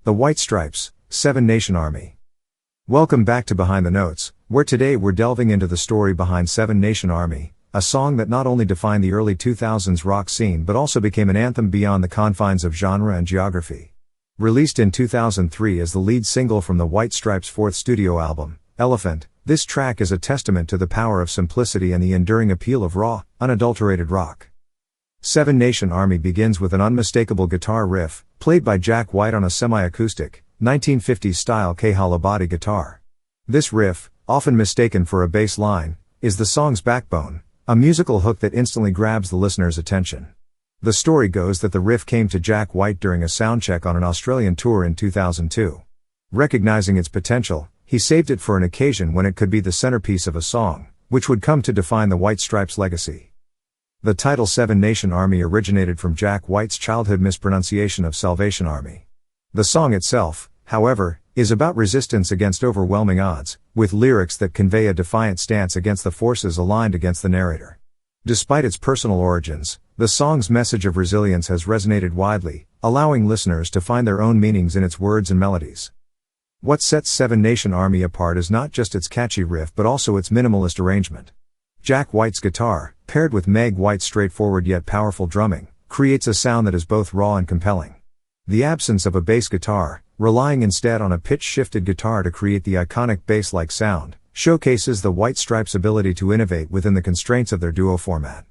The White Stripes, Seven Nation Army. Welcome back to Behind the Notes, where today we're delving into the story behind Seven Nation Army, a song that not only defined the early 2000s rock scene but also became an anthem beyond the confines of genre and geography. Released in 2003 as the lead single from the White Stripes' fourth studio album, Elephant, this track is a testament to the power of simplicity and the enduring appeal of raw, unadulterated rock. Seven Nation Army begins with an unmistakable guitar riff, played by Jack White on a semi-acoustic, 1950s-style K-hollow body guitar. This riff, often mistaken for a bass line, is the song's backbone, a musical hook that instantly grabs the listener's attention. The story goes that the riff came to Jack White during a soundcheck on an Australian tour in 2002. Recognizing its potential, he saved it for an occasion when it could be the centerpiece of a song, which would come to define the White Stripes' legacy. The title Seven Nation Army originated from Jack White's childhood mispronunciation of Salvation Army. The song itself, however, is about resistance against overwhelming odds, with lyrics that convey a defiant stance against the forces aligned against the narrator. Despite its personal origins, the song's message of resilience has resonated widely, allowing listeners to find their own meanings in its words and melodies. What sets Seven Nation Army apart is not just its catchy riff but also its minimalist arrangement. Jack White's guitar, paired with Meg White's straightforward yet powerful drumming, creates a sound that is both raw and compelling. The absence of a bass guitar, relying instead on a pitch-shifted guitar to create the iconic bass-like sound, showcases the White Stripes' ability to innovate within the constraints of their duo format.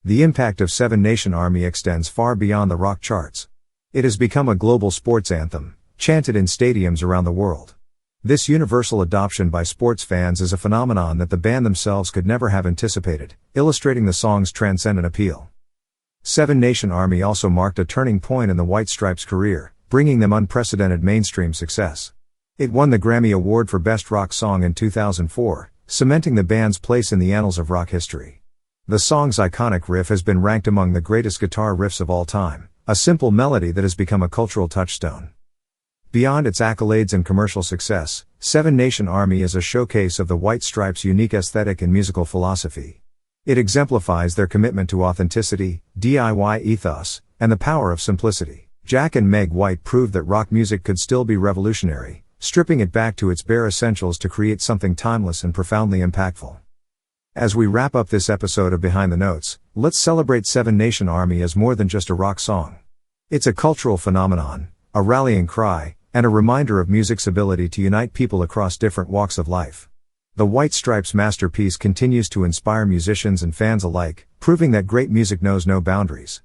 The impact of Seven Nation Army extends far beyond the rock charts. It has become a global sports anthem, chanted in stadiums around the world. This universal adoption by sports fans is a phenomenon that the band themselves could never have anticipated, illustrating the song's transcendent appeal. Seven Nation Army also marked a turning point in the White Stripes' career, bringing them unprecedented mainstream success. It won the Grammy Award for Best Rock Song in 2004, cementing the band's place in the annals of rock history. The song's iconic riff has been ranked among the greatest guitar riffs of all time, a simple melody that has become a cultural touchstone. Beyond its accolades and commercial success, Seven Nation Army is a showcase of the White Stripes' unique aesthetic and musical philosophy. It exemplifies their commitment to authenticity, DIY ethos, and the power of simplicity. Jack and Meg White proved that rock music could still be revolutionary, stripping it back to its bare essentials to create something timeless and profoundly impactful. As we wrap up this episode of Behind the Notes, let's celebrate Seven Nation Army as more than just a rock song. It's a cultural phenomenon, a rallying cry, and a reminder of music's ability to unite people across different walks of life. The White Stripes' masterpiece continues to inspire musicians and fans alike, proving that great music knows no boundaries.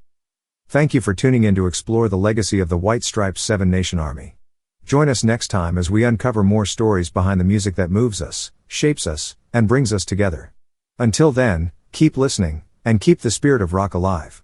Thank you for tuning in to explore the legacy of the White Stripes' Seven Nation Army. Join us next time as we uncover more stories behind the music that moves us, shapes us, and brings us together. Until then, keep listening, and keep the spirit of rock alive.